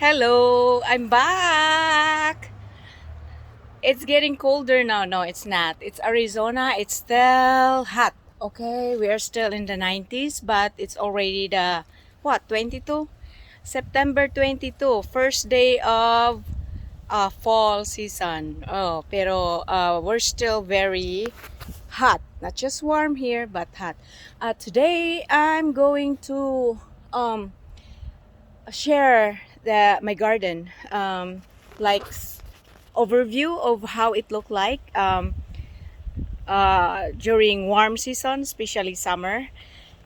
Hello, I'm back. It's getting colder now. No, it's not. It's Arizona. It's still hot. Okay, we are still in the 90s, but it's already the what, 22? September 22, first day of fall season. Oh, pero we're still very hot. Not just warm here, but hot. Today I'm going to um share my garden, like overview of how it looked like during warm season, especially summer.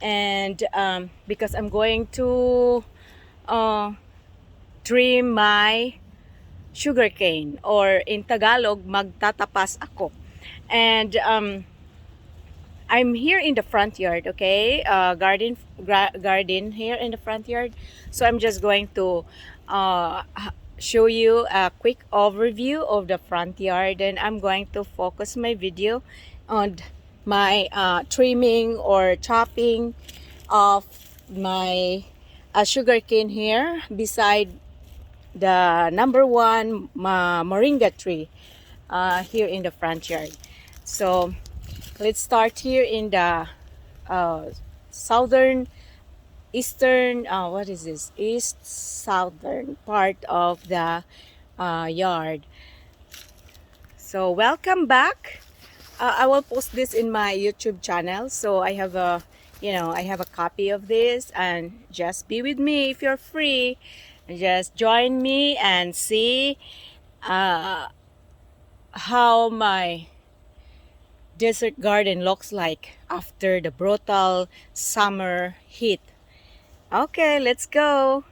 And because I'm going to uh, trim my sugarcane, or in Tagalog, magtatapas ako. And I'm here in the front yard, okay? Garden here in the front yard. So I'm just going to show you a quick overview of the front yard, and I'm going to focus my video on my trimming or chopping of my sugarcane here beside the number one moringa tree here in the front yard. So let's start here in the uh, southern eastern what is this, east southern part of the yard. So welcome back. I will post this in my YouTube channel, so I have a I have a copy of this, and just be with me if you're free. Just join me and see uh, how my desert garden looks like after the brutal summer heat. Okay, let's go.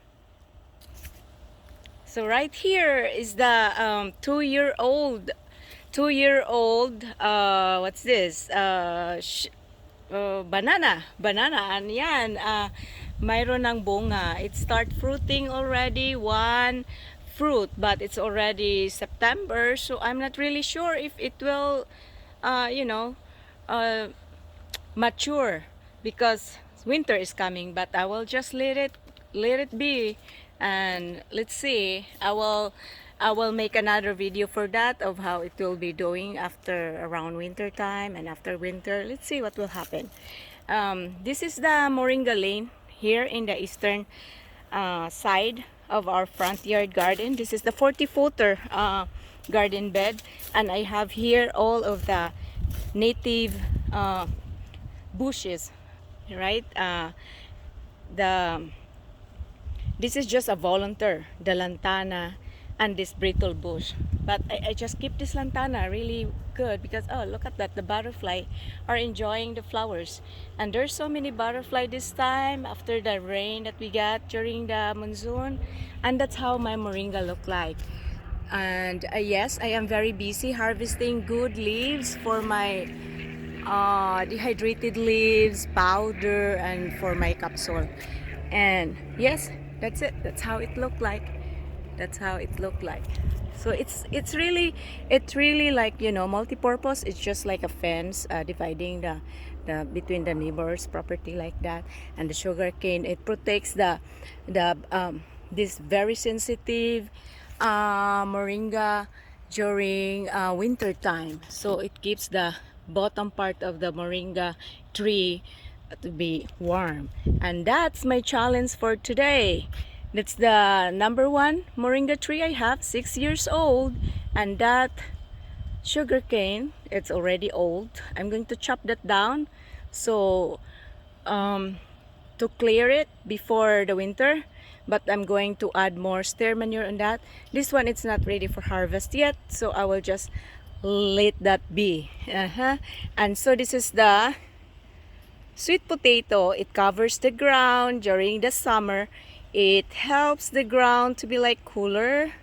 So right here is the 2-year old what's this, banana, and yan, mayroon ng bunga. It start fruiting already, one fruit, but it's already September, so I'm not really sure if it will uh, you know uh, mature, because winter is coming. But I will just let it be, and let's see. I will make another video for that, of how it will be doing after around winter time, and after winter, let's see what will happen. This is the moringa lane here in the eastern side of our front yard garden. This is the 40-footer garden bed, and I have here all of the native bushes, right? The This is just a volunteer, the lantana and this brittle bush. But I just keep this lantana really good because, oh, look at that, the butterfly are enjoying the flowers. And there's so many butterfly this time after the rain that we got during the monsoon. And that's how my moringa look like. And yes, I am very busy harvesting good leaves for my dehydrated leaves, powder, and for my capsule. And yes, that's it. That's how it looked like. That's how it looked like. So it's really like, multi-purpose. It's just like a fence dividing the between the neighbors' property, like that. And the sugar cane, it protects the this very sensitive moringa during winter time. So it keeps the bottom part of the moringa tree to be warm. And that's my challenge for today. That's the number one moringa tree I have, 6 years old. And that sugarcane, it's already old. I'm going to chop that down, so to clear it before the winter. But I'm going to add more steer manure on that. This one, it's not ready for harvest yet, so I will just let that be. And so this is the sweet potato. It covers the ground during the summer. It helps the ground to be like cooler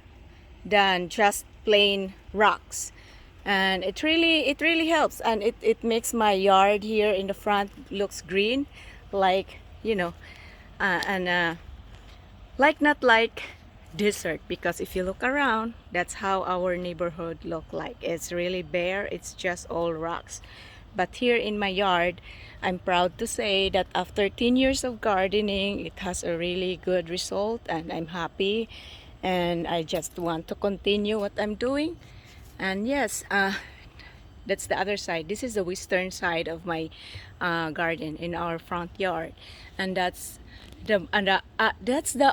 than just plain rocks. And it really helps, and it makes my yard here in the front looks green, like, and like, not like desert, because if you look around, that's how our neighborhood look like. It's really bare, it's just all rocks. But here in my yard, I'm proud to say that after 10 years of gardening, it has a really good result, and I'm happy. and I just want to continue what I'm doing. And yes, that's the other side. This is the western side of my garden in our front yard, and that's the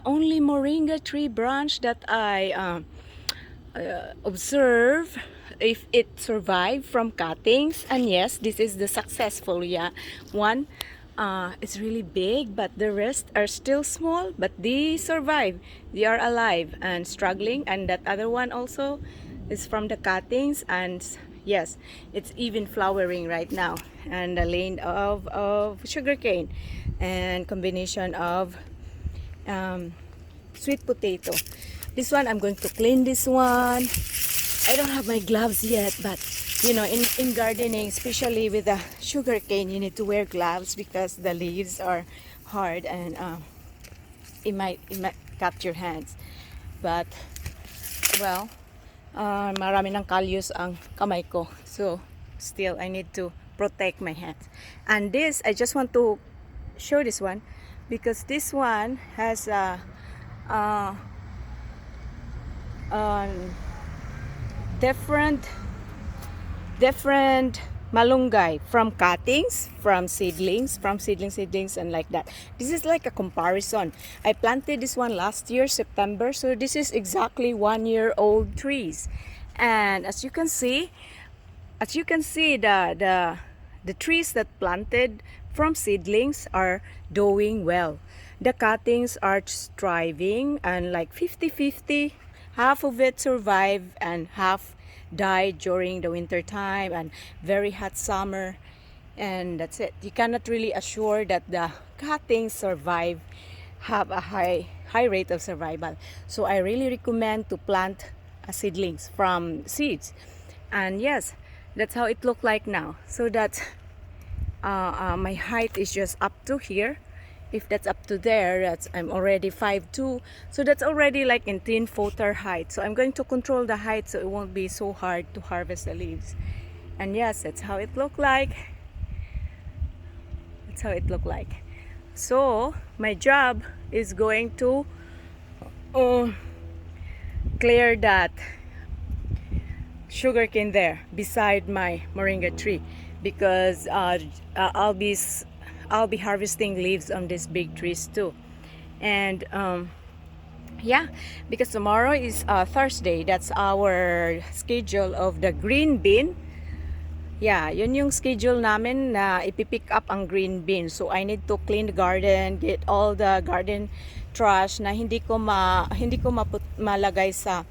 only moringa tree branch that I observe if it survived from cuttings. And yes, this is the successful, yeah, one. It's really big, but the rest are still small, but they survive, they are alive and struggling. And that other one also is from the cuttings, and yes, it's even flowering right now. And the lane of sugarcane and combination of sweet potato. This one, I'm going to clean this one. I don't have my gloves yet, but you know, in gardening, especially with the sugarcane, you need to wear gloves because the leaves are hard, and it might cut your hands. But well, marami ng kalyos ang kamay ko, so still I need to protect my hands. And this, I just want to show this one because this one has a different malunggay from cuttings, from seedlings, and like that. This is like a comparison. I planted this one last year, September, so this is exactly 1-year-old trees. And as you can see, the trees that planted from seedlings are doing well. The cuttings are thriving, and like 50-50, half of it survived and half died during the winter time and very hot summer, and that's it. You cannot really assure that the cuttings have a high rate of survival. So I really recommend to plant seedlings from seeds. And yes, that's how it look like now. So that my height is just up to here. If that's up to there, I'm already 5'2", so that's already like in 10-footer height. So I'm going to control the height so it won't be so hard to harvest the leaves. And yes, that's how it look like. So my job is going to clear that sugarcane there beside my moringa tree, because I'll be harvesting leaves on these big trees too. And yeah, because tomorrow is Thursday. That's our schedule of the green bean. Yeah, yun yung schedule namin na ipipick up ang green bean. So I need to clean the garden, get all the garden trash na hindi ko malagay sa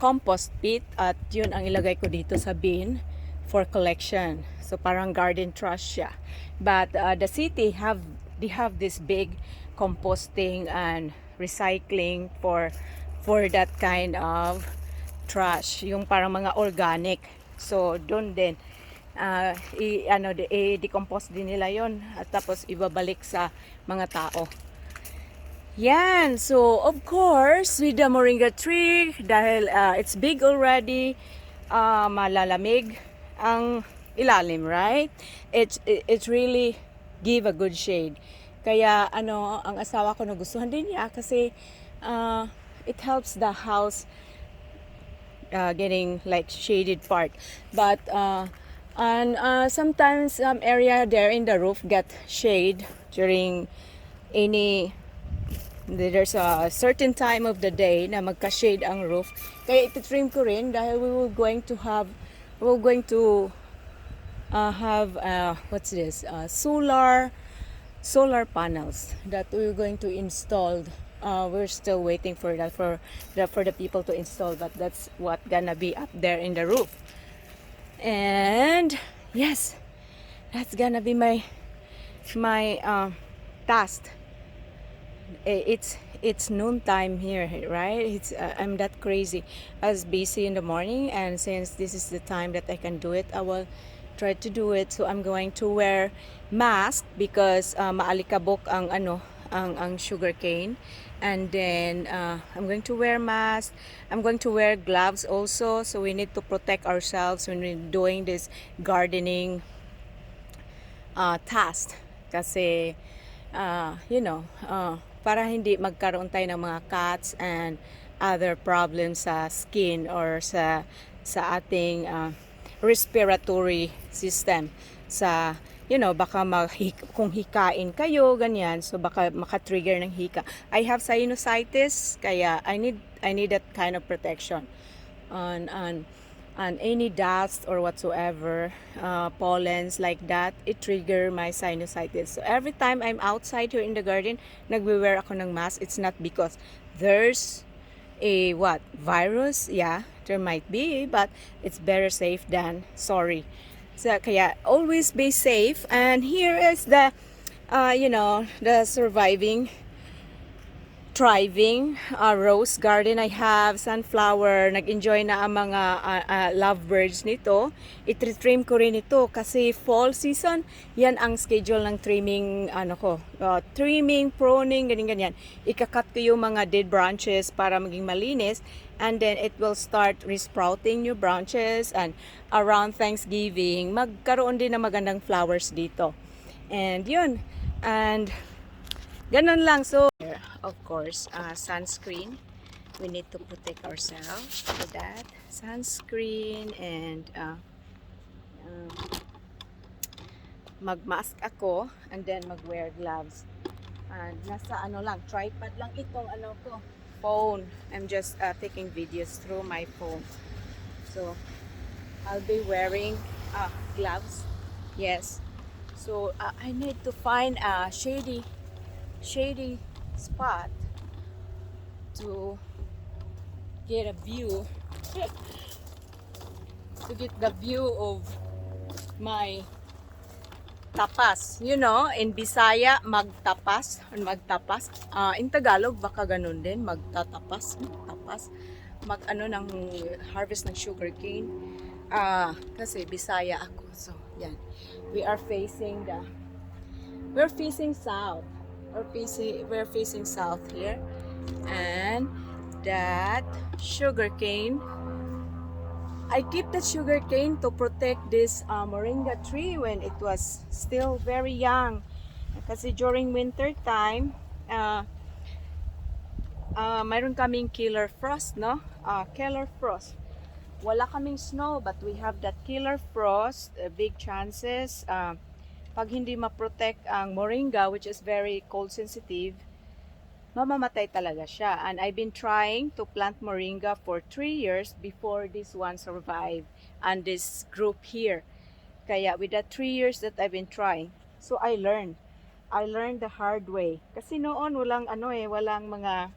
compost pit, at yun ang ilagay ko dito sa bin for collection. So parang garden trash siya. But the city they have this big composting and recycling for that kind of trash, yung parang mga organic. So doon din i-decompose din nila yon at tapos ibabalik sa mga tao. Yan. So of course, with the moringa tree, dahil it's big already, malalamig ang ilalim, right? It's really give a good shade. Kaya ang asawa ko nagustuhan din niya kasi it helps the house getting like shaded part. But and sometimes some area there in the roof get shade during there's a certain time of the day na magka-shade ang roof. Kaya iti-trim ko rin dahil we're going to have what's this, solar panels that we're going to install. We're still waiting for that for the people to install, but that's what gonna be up there in the roof. And yes, that's gonna be my task. It's noon time here, right? I'm that crazy. I was busy in the morning, and since this is the time that I can do it, I will try to do it. So I'm going to wear mask because maalikabok ang sugarcane. And then I'm going to wear mask. I'm going to wear gloves also. So we need to protect ourselves when we're doing this gardening task. Kasi para hindi magkaroon tayo ng mga cuts and other problems sa skin or sa ating respiratory system. Sa baka kung hikain kayo ganyan, so baka maka-trigger ng hika. I have sinusitis, kaya I need that kind of protection on any dust or whatsoever, pollens like that. It trigger my sinusitis. So every time I'm outside here in the garden, nagwe-wear ako ng mask. It's not because there's a virus. Yeah, there might be, but it's better safe than sorry. So kaya always be safe. And here is the the thriving rose garden. I have sunflower. Nag-enjoy na ang mga lovebirds nito. I-trim ko rin ito kasi fall season. Yan ang schedule ng trimming, trimming, pruning, ganyan. Ikakat ko yung mga dead branches para maging malinis, and then it will start resprouting new branches, and around Thanksgiving magkaroon din ng magandang flowers dito. And yun, and ganun lang. So of course, sunscreen. We need to protect ourselves with that. Sunscreen, and mag-mask ako, and then mag-wear gloves. And nasa tripod lang itong ko, phone. I'm just taking videos through my phone. So, I'll be wearing gloves. Yes. So, I need to find a shady spot to get a view to get the view of my tapas. In Bisaya, magtapas. In Tagalog, baka ganun din, magtapas. Ng harvest ng sugarcane. Kasi Bisaya ako. So, yan. We're facing south. We're facing south here, and that sugarcane. I keep the sugarcane to protect this moringa tree when it was still very young. Kasi during winter time, mayroon kaming killer frost, no? Killer frost. Wala kaming snow, but we have that killer frost. Big chances. Pag hindi ma-protect ang moringa, which is very cold sensitive, mamamatay talaga siya. And I've been trying to plant moringa for 3 years before this one survived, and this group here. Kaya with the 3 years that I've been trying, so I learned the hard way. Kasi noon walang mga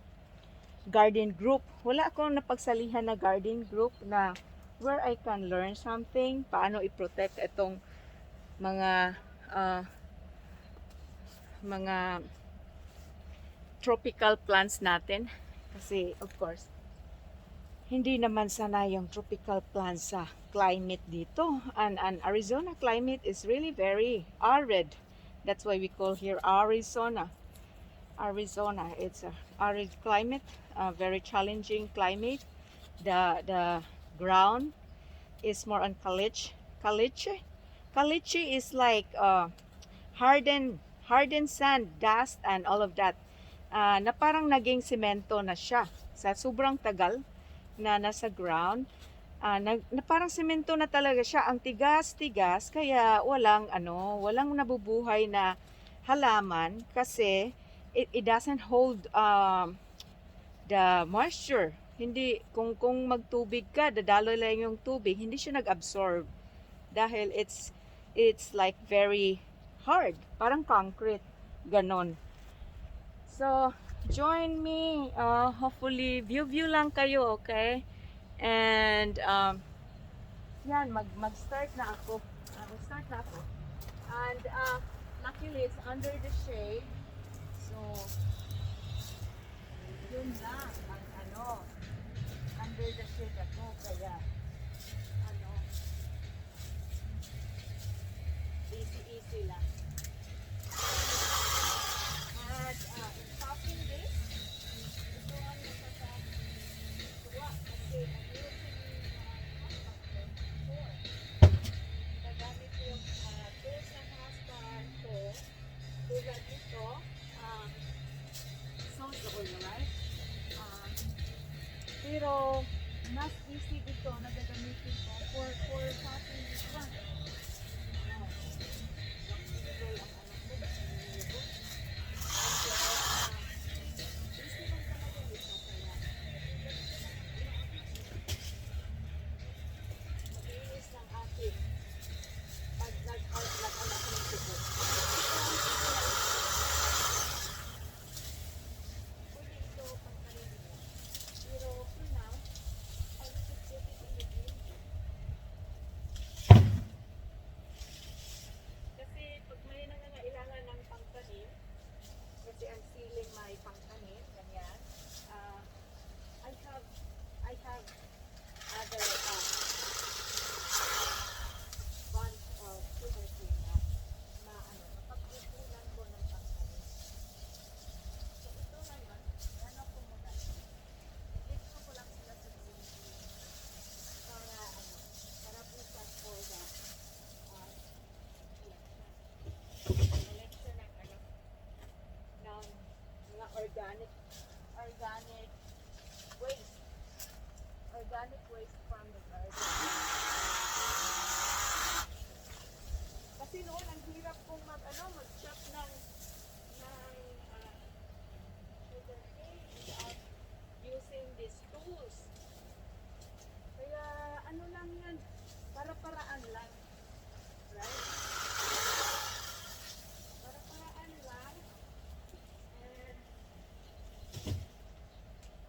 garden group. Wala akong napagsalihan na garden group na where I can learn something, paano i-protect itong mga tropical plants natin. Kasi of course hindi naman sana yung tropical plants sa climate dito, and Arizona climate is really very arid. That's why we call here Arizona. It's a arid climate, a very challenging climate. The ground is more on caliche. Caliche is like hardened sand, dust, and all of that. Na parang naging semento na siya sa sobrang tagal na nasa ground. Na parang semento na talaga siya. Ang tigas-tigas, kaya walang nabubuhay na halaman kasi it doesn't hold the moisture. Hindi, kung magtubig ka, dadaloy lang yung tubig, hindi siya nag-absorb dahil it's like very hard, parang concrete, ganon. So join me, hopefully view lang kayo, okay? And yan, mag-start na ako. And luckily it's under the shade, so yun lang ang under the shade ako, kaya easy lang. At in topping this, ito ang masasabi tuwa kasi nagamit ko yung tools ng husband ko tulad nito, salt oil, right? Pero mas easy ito na gagamitin ko for cutting this one. Oh, roll ang anak ko. Easy lang talaga ito. Kaya mabilis ng ating pag nag-outlet ang ako ng tubo. Pwede ito pagkarin mo. Pero for now, I will just put it in the bin. Kasi pag may nangangailangan ng pangtanim, kasi ang ceiling may pangtanim, ganyan. I have other bunch of sugarcane na ano, napag-ipunan ko ng pangtanim. So ito ngayon, ano ko muna. Dito ko lang sila sa ceiling para ano, para bukas for the collection ng ano, ng mga organic waste. Organic waste from the garden. Kasi noon ang hirap kong mag-chop ng sugarcane without using these tools. Kaya ano lang yan, para-paraan lang. Right? Para-paraan lang. And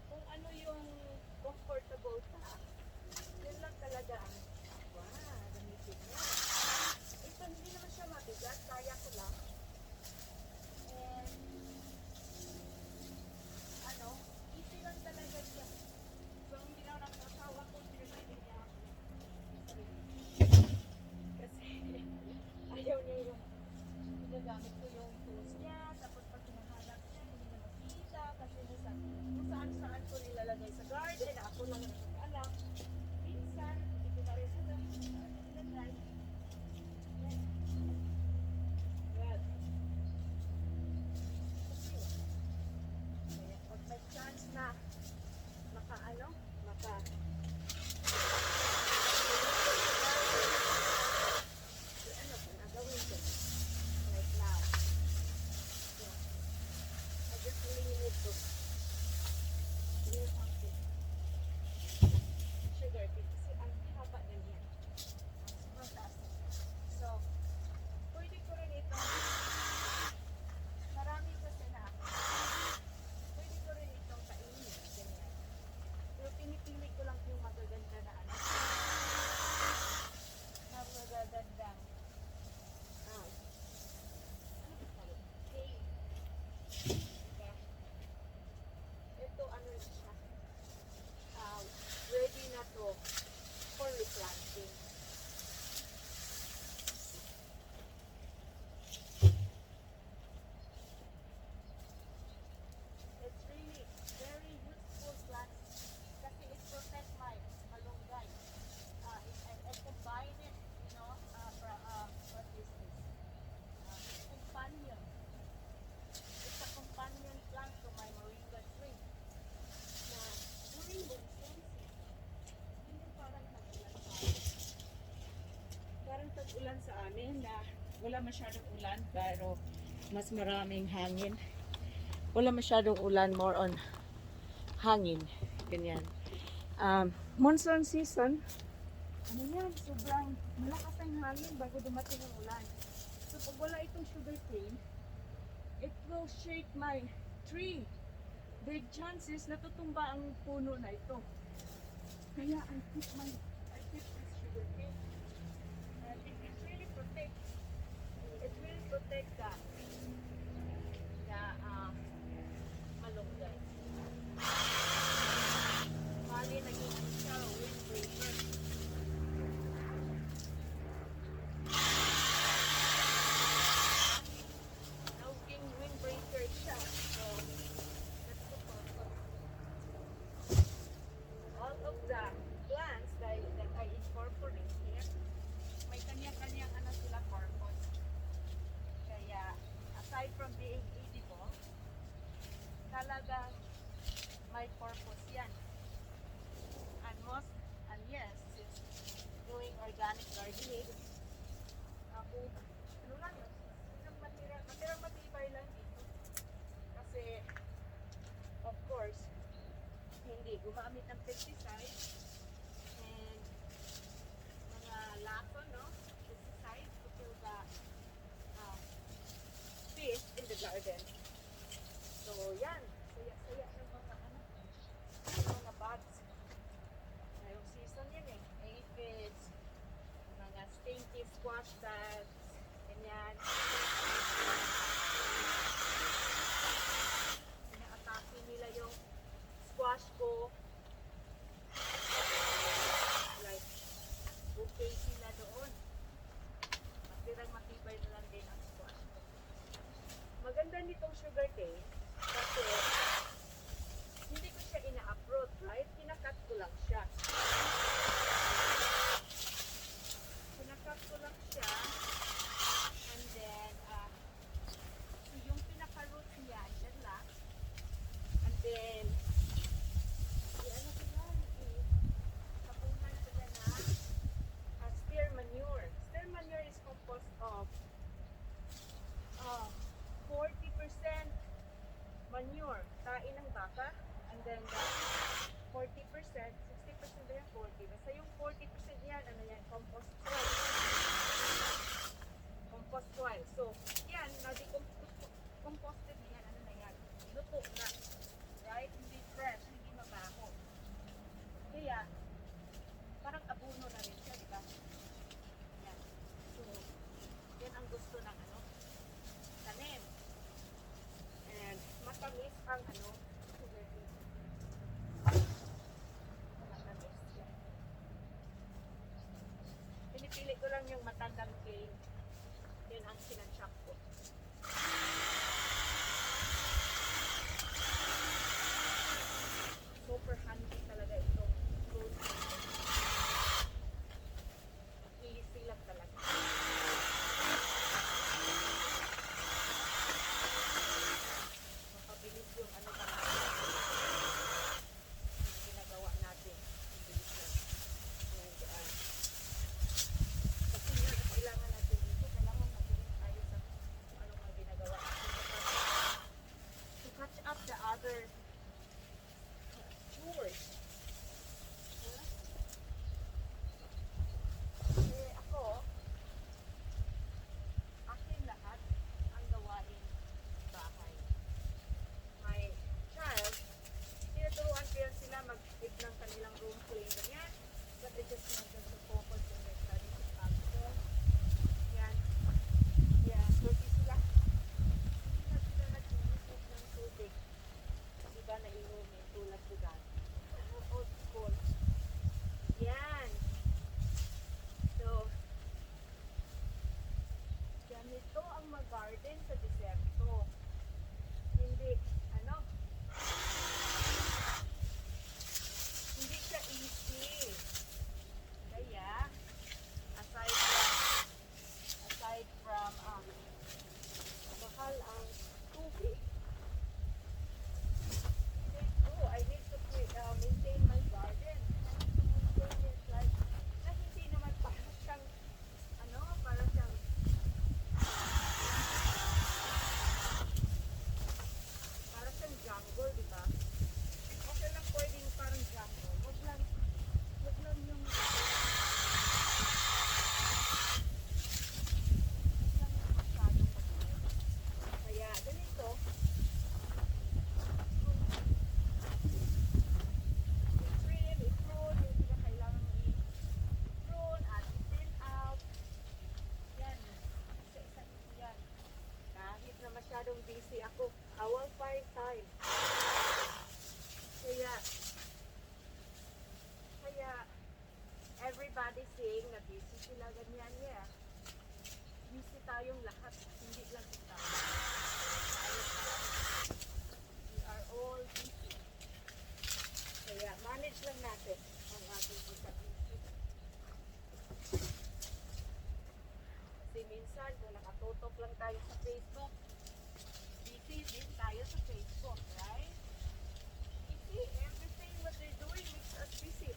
kung ano yung comfortable ka, yun lang talaga ang gamitin mo. Ito hindi naman siya mabigat, kaya ko lang. And ano, easy lang talaga siya. So ang ginawa ng asawa ko, pinagiging niya ako. Kasi ayaw niya yung ginagamit ko yung tools niya, tapos pag hinahanap niya, hindi niya makita, kasi kung saan-saan ko nilalagay sa garden, ako lang alam. Minsan, hindi ko na rin alam kung saan ko nilagay. Well, kaya pag may chance na maka ano ko na gawin ko right now. So, I just really need to clear up this sugarcane kasi ang haba na niya. Sobrang taas na siya. So, pwede ko rin ito. Marami kasi na ako. Pwede ko rin itong kainin. Ganyan. Pero pinipili ko lang yung magaganda na ano. Na magagandang. Ano ba tawag? Hay. Diba? Ito ano rin siya. Ready na to for replanting. It's really very useful plants kasi it protects my malunggay. I combine it, you know, what is this? It's companion. It's a companion plant to my moringa tree. Na during monsoon season, yun yung parang tag-ulan sa amin. Parang tag-ulan sa amin na wala masyadong ulan pero mas maraming hangin. Wala masyadong ulan, more on hangin. Ganyan. Monsoon season, ano yan, sobrang malakas ang hangin bago dumating ang ulan. So pag wala itong sugarcane, it will shake my tree. Big chances na tutumba ang puno na ito. Kaya I keep this sugarcane. And it really protects the malunggay. Bali, naging ano siya, windbreaker. Naging windbreaker siya. So, that's the purpose. All of the plants that I incorporate here, may kanya-kanyang ano sila purpose. Kaya, aside from being edible, talagang may purpose yan. yes, it's doing organic gardening. Ako, ano lang yun, matirang matibay lang dito. Kasi, of course, hindi gumamit ng pesticide and mga lason, no? Pesticide to kill the fish in the garden. So, yan. Saya-saya ng mga mga bugs. Ngayong season yan eh. Aphids, mga stinky squash bugs, ganyan. Ina-atake nila yung squash ko. Like, okay sila doon. Matirang matibay na lang din ang squash ko. Maganda nitong sugarcane kasi hindi ko siya ina-uproot, right? Kinakat ko lang siya. Kinakat ko lang siya. And then, so yung pinaka-root niya, dyan lang. And then, ano ko yan? Tapunan ko yan na steer manure. Steer manure is composed of 40% manure, tain ng baka, and then 40%, 60% na yan, 40%. Basta yung 40% yan, ano yan, compost soil. Compost soil. So, yan, na-decomposted na yan, ano na yan, luto na. Right? Hindi fresh, hindi mabaho. Kaya, parang abono na rin siya, di ba? Yan. So, yan ang gusto ng ano, tanim. And matamis ang ano, sugarcane. Matamis yan. Pinipili ko lang yung matandang cane. Yan ang sinachop ko. Super handy talaga itong fruit. Easy lang talaga. Mapabilis yung ano ba natin. Yung ginagawa natin. Mabilis lang. And, kasi yun ang kailangan natin dito. Kailangan mabilis tayo sa ano mga ginagawa natin. To catch up the other chores. Eh ako, akin lahat ang gawain bahay. My child, tinuturuan ko yan sila mag-take ng kanilang room clean, ganyan. But I just want them to focus on their studies at practical. Yan. Yan. Kasi sila, hindi na sila nag-iisip ng tubig. Diba na inumin tulad ko dati. Old school. Yan. So, ganito ang mag-garden sa deserto. Hindi, ano, hindi siya easy. Kaya, aside from mahal ang tubig, I need to maintain my garden. I need to maintain it like, na hindi naman para siyang, ano, para siyang, jungle, di ba? Okay lang pwedeng parang jungle. Wag lang yung masyadong pagkain. Kaya, ganito, i-trim, i-prune, yung kailangan i-prune at i-thin out. Yan, isa-isa ito yan. Kahit na masyadong busy ako, I will find time. Kaya everybody saying na busy sila ganyan, yeah. Busy tayong lahat, hindi lang ito. We are all busy. Kaya manage lang natin ang ating pagka-busy. Kasi minsan kung nakatutok lang tayo sa Facebook, busy din tayo sa Facebook, right? You see, everything what they're doing makes us busy.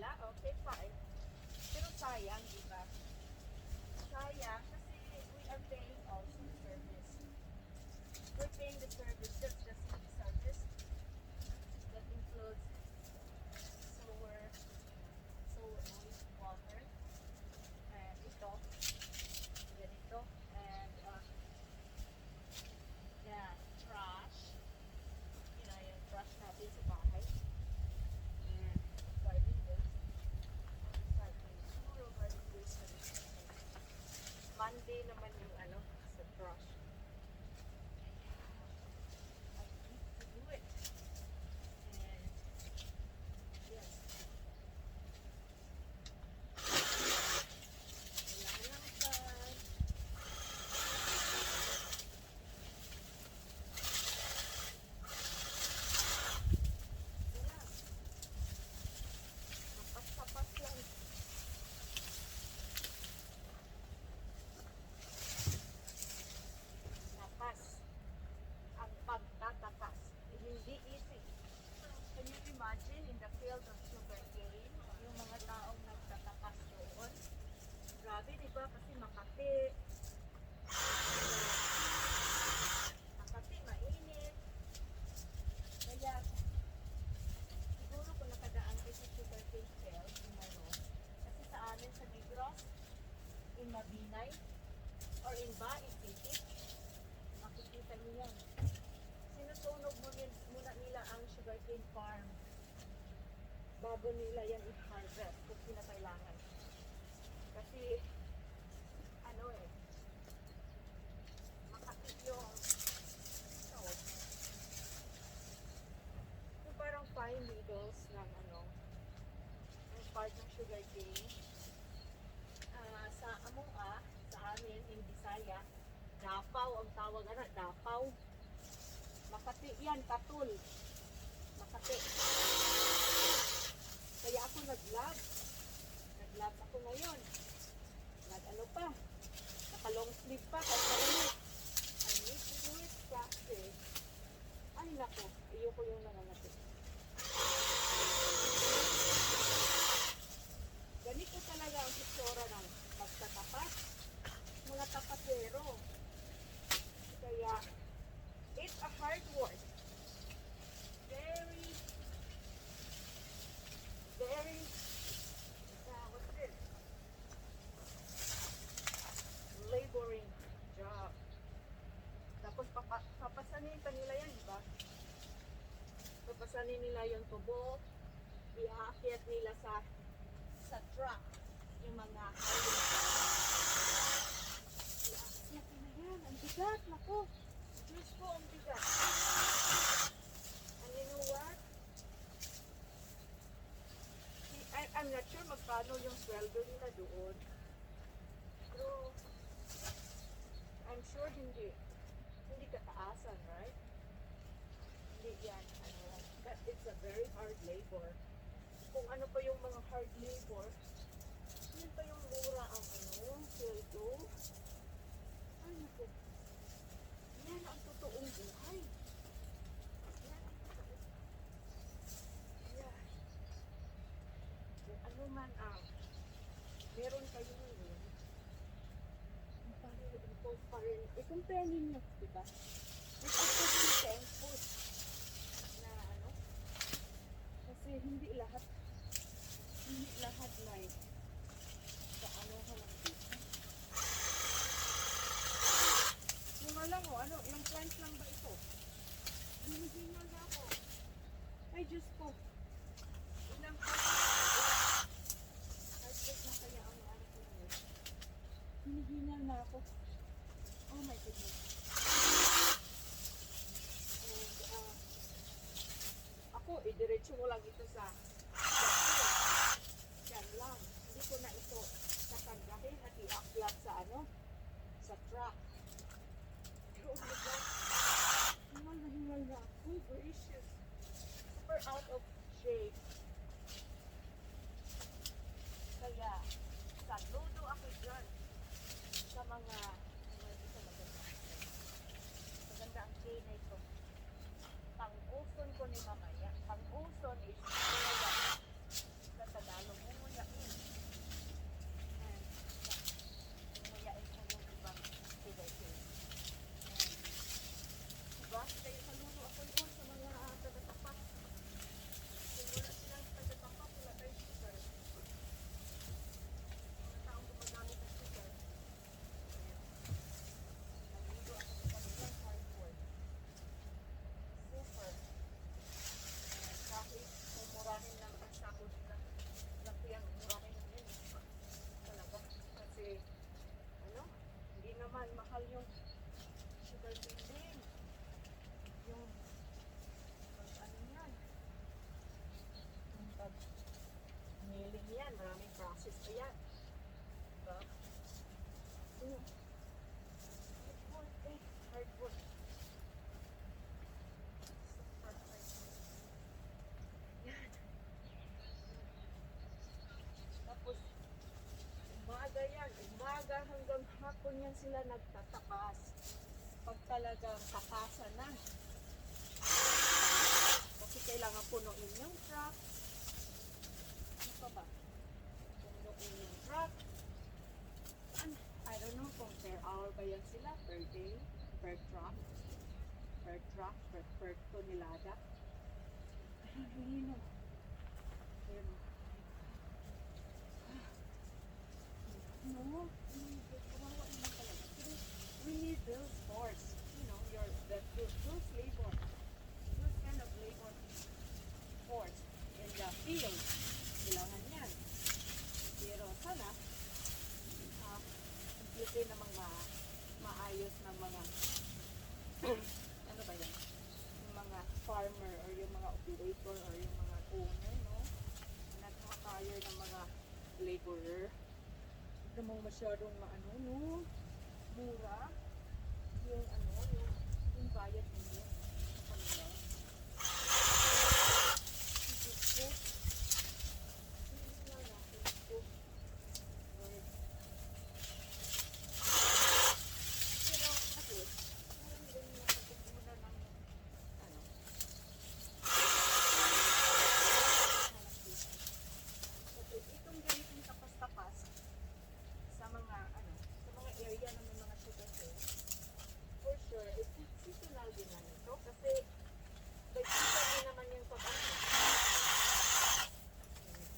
pala. Okay, fine. Pero sayang, di ba? Sayang kasi we are paying also the service. We're paying the service. That's the city service. That includes sewer water. And ito. Ganito. And, yeah, trash. You know, yung trash natin sa bahay. And garden waste. Recycling. Puro garden waste na recycling. Monday naman yung ano, sa trash. I need to do it. And, yes. Wala lang pa. Wala. Tapas-tapas lang. Tapas. Ang pagtatapas. Hindi easy. Can you imagine in the field of sugarcane, yung mga taong nagtatapas doon? Grabe, di ba? Kasi Makati. Makati, mainit. Kaya, siguro kung nakadaan kayo sa sugarcane field, kasi sa amin sa Negros, in Mabinay, or in Bae City, makikita niyo yan. Sinusunog muna nila ang sugarcane farm bago nila yan i-harvest kung kinakailangan. Kasi, ano Makati yung yung parang fine needles ng ng part ng sugarcane. Sa Amua, sa amin, in Bisaya, Dapaw ang tawag, Dapaw. Makati yan, Katul. Makati. Kaya ako nag-lab. Nag-lab ako ngayon. Nag-ano pa. Naka-long sleeve pa. Kasi I need to do it kasi. Ay nako, ayoko yung nangangatik. Ganito talaga ang itsura ng magtatapas. Mga tapasero. Kaya, it's a hard work. Very, what's this? Laboring job. Tapos papasanin pa nila yan, di ba? Papasanin nila yung tubo. Iaakyat nila sa truck. Yung mga iaakyat nila yan. Ang bigat, nako. Diyos ko, ang bigat. And you know what? I'm not sure magkano yung sweldo nila doon. Pero, I'm sure hindi kataasan, right? Hindi yan, but it's a very hard labor. Kung ano pa yung mga hard labor, yun pa yung mura ang sweldo. Ay, naku. Yan ang totoong buhay. Yan ang totoong. Yeah. Kung ano man meron kayo ngayon, i-compare ninyo, diba? It's actually thankful na kasi hindi lahat like sa lang dito. Yung alam mo, yung plants lang ba ito? Hinihingal na ako. Ay, Diyos ko. Ilang harvest na kaya ang ko ngayon. Hinihingal na ako. Oh my goodness. And, ako, idiretso mo lang ito sa yan lang. Hindi ko na ito tatanggahin at i-akyat sa sa truck. Pero oh my God, hingal na ako. Gracious. Super out of shape. Kaya, saludo ako dyan sa mga ito maganda ang chain na ito. Pang-uson ko ni mamaya. Pang-uson is sa Tagalog yan. Diba? Hardwood eh. Hardwood. Super hardwood. Yan. Tapos, umaga yan. Umaga hanggang hapon yan sila nagtatapas. Pag talagang takasan na. Kasi kailangan punuin yung truck. Ano pa ba? Punuin yung truck. I don't know kung per hour ba yan sila, per day, per truck, per tonelada. I don't really know. Pero, no, kawawa naman talaga. Pero we need those force, you know, those labor, those kind of labor force in the field. Kailangan yan. Pero sana, complete namang maayos ng mga ano ba yan? Yung mga farmer or yung mga operator or yung mga owner, no? Nagkakatire ng mga laborer. Ito mo masyadong maano, no? Mura. Yung ano, yung bayad ninyo sa kanila. Ito. Hindi na natin ito. Pero, at least, parang din nakapagmuna ng ano, so, itong ganitong tapas-tapas sa mga ano, sa mga area na may mga sugarcane, for sure, it's seasonal din na ito kasi by season din naman yung pag-ano.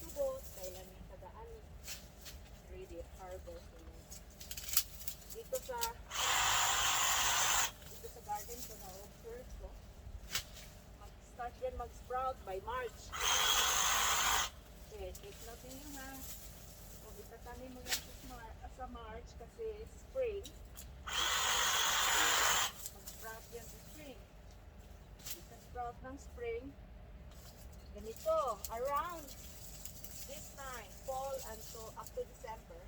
Tubo, kailan yung tagaan, ready harvest. Dito sa garden ko na observe ko, mag-start din mag-sprout by March. Okay, take natin yun ha. Kung itatanim mo yan sa March kasi spring, mag-sprout yan sa spring. Ita-sprout ng spring, ganito, around this time, fall until up to December,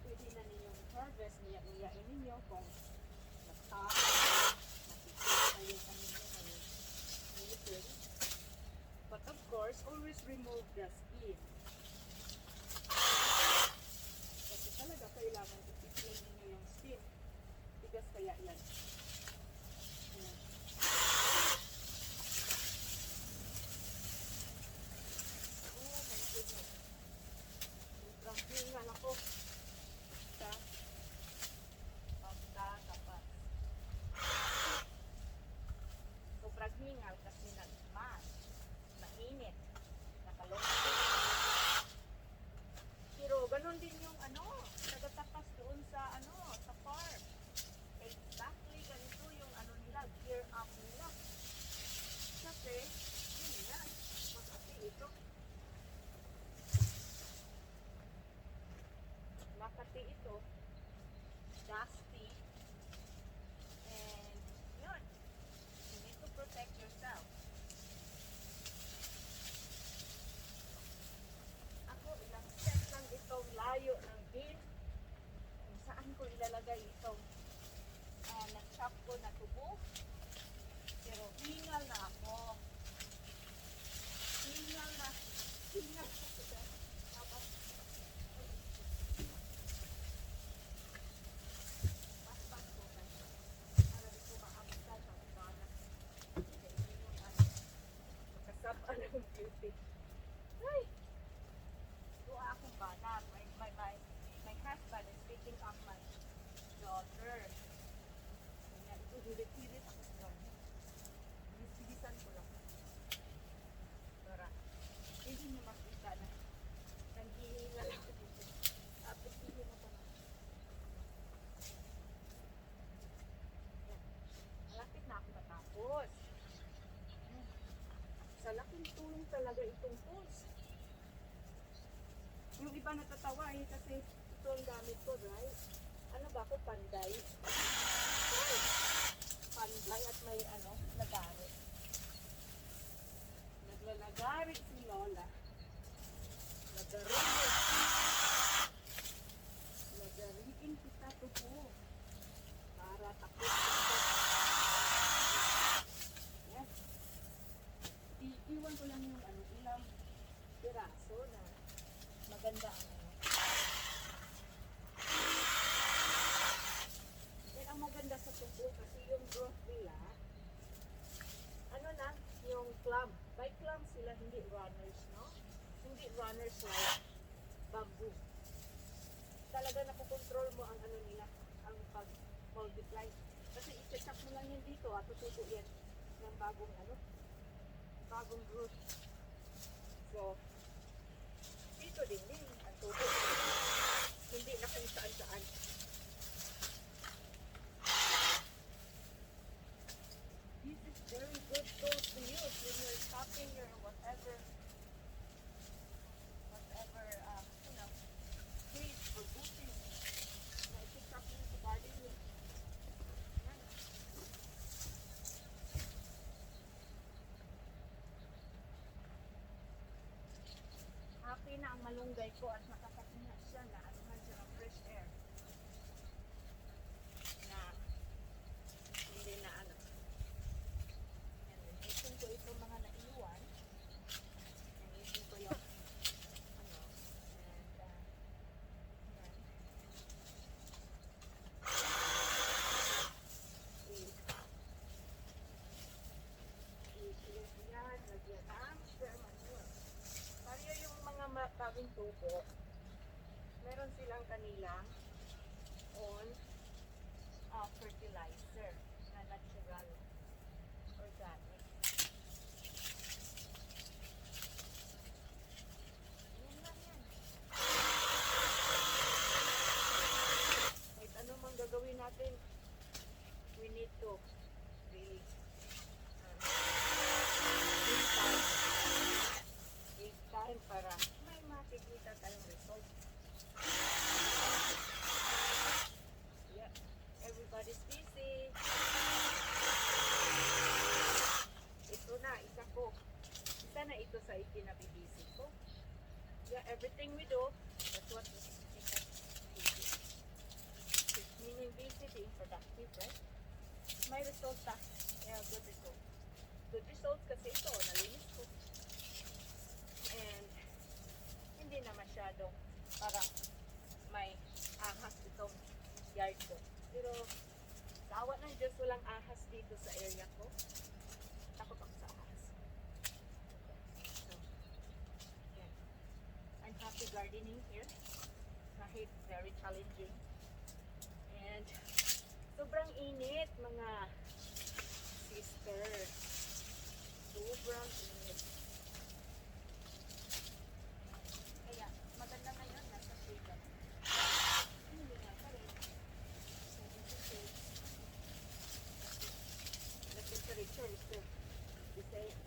pwede na ninyong harvest, niya-niyain ninyo kung nakikita yung ano nyo ngayon. But of course, always remove the skin. Kasi talaga kailangan i-clean ninyo yung skin. Tigas kaya yan. Ayan. Oh my goodness. Sobrang hingal ako. Tapas. Sobrang hingal kasi nagmas. Mainit. Nakalungkot. Pero ganun din yung ano, nagatapas doon sa ano, sa farm. Exactly ganito yung ano nila, gear up nila. Kasi, yun yan. Makati ito. Makati ito. Dusty. And, yun. You need to protect yourself. Ako, ilang step lang itong layo ng bin. Kung saan ko ilalagay itong na-chop ko na tubo. Pero hingal na ako. Hingal na. Hingal na ako. Tapos, paspas ko tayo. Para di ko maamta sa bana. Kaya hindi mo kasapa ng beauty. Ay! Doa akong bana. My husband is picking up my daughter. Kaya ito, hilit-hilit ako sa gano'n. Bilis-bilisan ko lang. Para hindi niyo makita na nanghihingal ako dito. Tapos hindi mo pa na. Malapit na ako matapos. Sa laking tulong talaga itong tools. Yung iba natatawa kasi ito ang gamit ko, right? Ano ba ako? Panday. Panday at may ano, lagarit. Naglalagarit si Lola. Lagarit. takot. Yan. Iwan ko lang yung ilang piraso na maganda ang Yan ang maganda sa tubo kasi yung growth nila, yung clump. By clump sila, hindi runners, no? Hindi runners like bamboo. Talaga nakokontrol mo ang nila, ang pag-multiply. Kasi i-check mo lang yan dito at tutubo yan ng bagong growth. So, dito din ang tubo. Hindi na kung saan-saan. This is very good tools to use when you're chopping your whatever trees or bushes. Like you're chopping sa gardening. Happy na ang malunggay ko at nakakahinga siya na anuhan siya ng fresh air. Na hindi na Isin ko itong mga naiwan. Isin ko yung lagyan ng share manure. Pareho yung mga bagong tubo, meron silang kanilang own fertilizer na natural, organic. Yan lang yan. Kahit ano mang gagawin natin, we need to really take time para may makikita tayong result. Yeah, everybody's busy. Ito na, isa na ito sa ikinabibisi ko. Yeah, everything we do, that's what we make us busy. It's meaning busy, being productive, right? May resulta. Yeah, good result. Good results kasi ito, nalinis ko. And hindi na masyadong parang may ahas itong yard ko. Pero sa awa ng Diyos, walang ahas dito sa area ko. Takot ako sa ahas. So, yan. I'm happy gardening here. Kahit very challenging. And sobrang init, mga sister. Sobrang init. Kaya, maganda ngayon, nasa shade. Hindi nga pa rin. The temperature is still the same.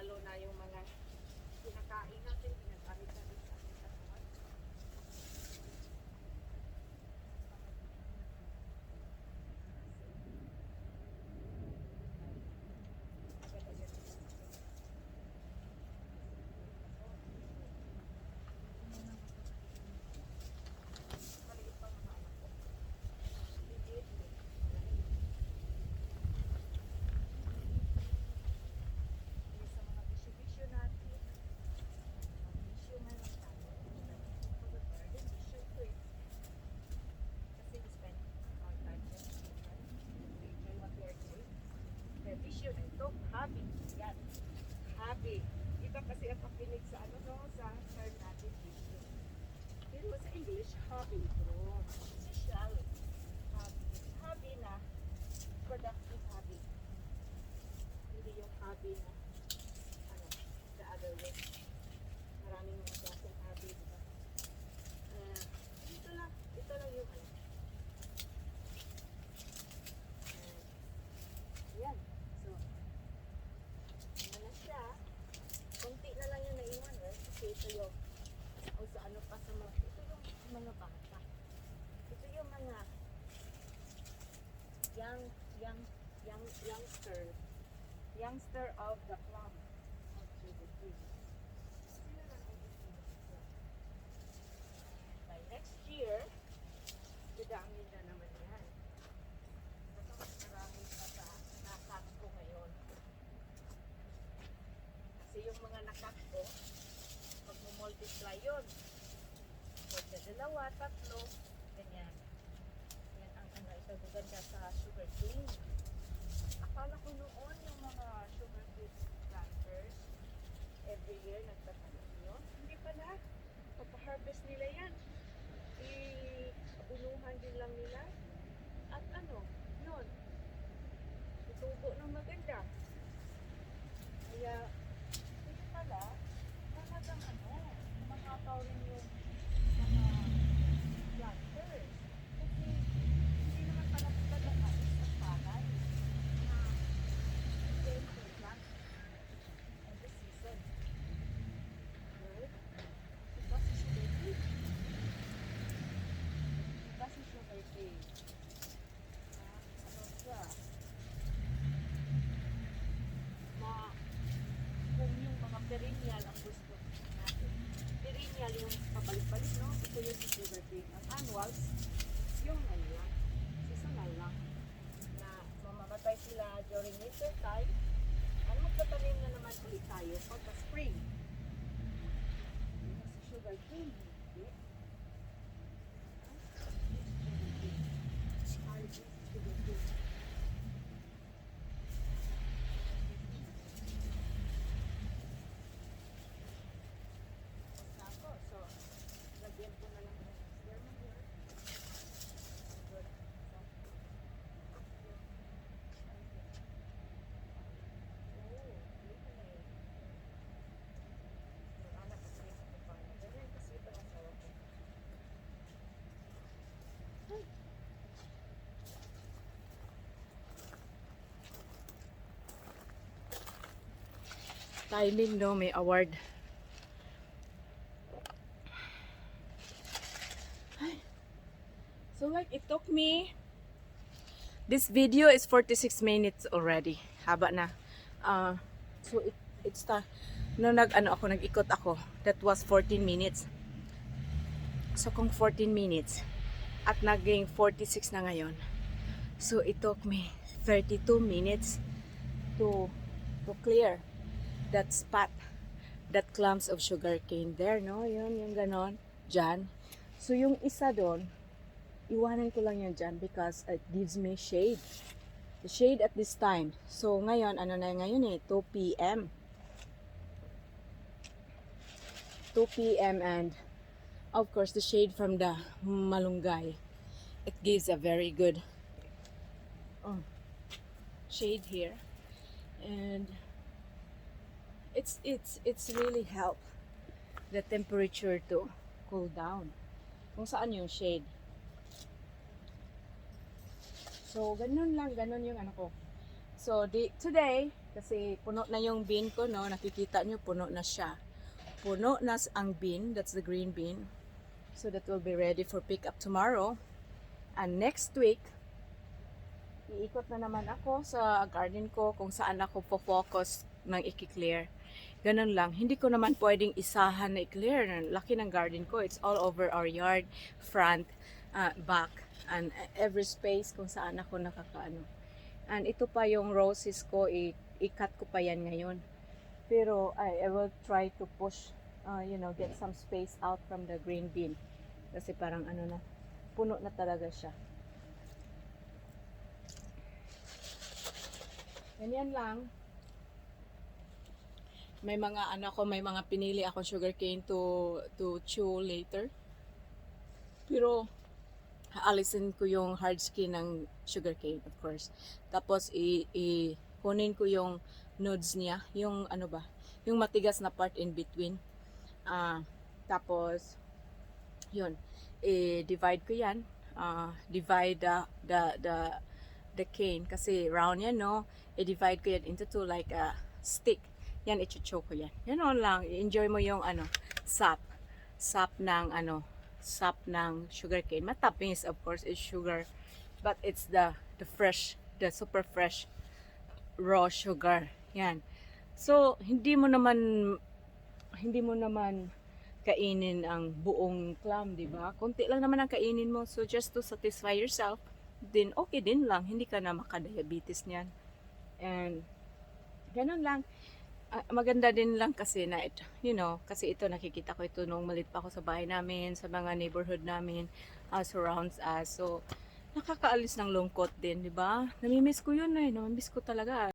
lalo na yung mga kinakain natin, ginagamit natin sa ating katawan. Maliit pa mga anak ko. Liit. Sa mga bisyo-bisyo natin, bisyo man lang tayo. For the garden, bisyo ito eh. Kasi we spend our time there. We enjoy what we are doing. The bisyo na ito, hobby. Yan. Hobby. Iba kasi ang pakinig sa ano no, sa term natin, bisyo. Pero sa English, hobby. Bro. Social hobby. Hobby na productive hobby. Hindi yung hobby na ano, the other way. Maraming mga klaseng hobby, diba? Ito lang yung ano. Yan. So, ano na siya. Kunti na lang yung naiwan, right? Kasi ito yung, o sa ano pa sa mga, ito yung mga bata. Ito yung mga youngster of the plum of the tree. Sila lang ang ito. By next year, dadangin na naman yan. Basta mas marami pa sa nakat ko ngayon. Kasi yung mga nakat ko, pag multiply yun, dalawa, tatlo, ganyan. Yan ang ano, ito gaganda sa sugarcane. Akala ko noon yung mga sugarcane planters, every year nagtatanim yun. Hindi pala. Pagpa-harvest nila yan. Ibunuhan din lang nila. At ano, yun. Itubo ng maganda. Kaya, hindi pala, talagang ano, makakaw rin yung mga planters. Kasi, hindi naman pala talaga kais sa palay na same for plant every season. Right? Because it's sugarcane. Because it's sugarcane. Ano siya? Kung yung mga perennial ang gusto natin. Perennial yung pabalik-balik, no? Ito yung sugarcane. Ang annuals, yung ano lang, seasonal lang. Na mamamatay sila during winter time. Ano magtatanim na naman ulit tayo pagka spring. Kasi sugarcane, hindi. Sugarcane. So, lagyan ko na lang ng sperma here. Good. Anak kasi yung kapapano. Ganyan kasi ito ang asawa ko. Timing, no? May award. So like it took me, this video is 46 minutes already. Haba na. So it's no nag-ikot ako. That was 14 minutes. So kung 14 minutes at naging 46 na ngayon. So it took me 32 minutes to clear that spot, that clumps of sugarcane there, no? Yun, yung ganon, dyan. So yung isa doon, iwanan ko lang yan dyan because it gives me shade. The shade at this time. So ngayon, ano na ngayon eh, 2 p.m. 2 p.m. and of course the shade from the malunggay. It gives a very good shade here. And it's really help the temperature to cool down. Kung saan yung shade. So, ganun lang, ganun yung ano ko. So, today, kasi puno na yung bean ko, no? Nakikita nyo, puno na siya. Puno na ang bean, that's the green bean. So, that will be ready for pick up tomorrow. And next week, iikot na naman ako sa garden ko kung saan ako focus ng i-clear. Ganun lang. Hindi ko naman pwedeng isahan na i-clear. Laki ng garden ko. It's all over our yard, front, back, and every space kung saan ako nakakaano. And ito pa yung roses ko, i-cut ko pa yan ngayon. Pero I will try to push, get some space out from the green bean. Kasi parang puno na talaga siya. Ganyan lang. May mga may mga pinili akong sugarcane to chew later. Pero aalisin ko yung hard skin ng sugarcane, of course. Tapos kunin ko yung nodes niya, yung yung matigas na part in between. Tapos yun, divide ko yan. Divide the cane kasi round yan, no? I-divide ko yan into two like a stick. Yan, i-choke ko yan. Yan lang, enjoy mo yung sap ng sap ng sugarcane. Matamis, of course, is sugar, but it's the fresh, the super fresh raw sugar. Yan. So, hindi mo naman kainin ang buong clam, di ba? Konti lang naman ang kainin mo. So, just to satisfy yourself, then okay din lang. Hindi ka na makadiabetes niyan. And, ganun lang. Maganda din lang kasi na ito, kasi ito nakikita ko ito nung malit pa ako sa bahay namin, sa mga neighborhood namin, surrounds us. So, nakakaalis ng lungkot din, di ba? Namimiss ko yun namimiss ko talaga.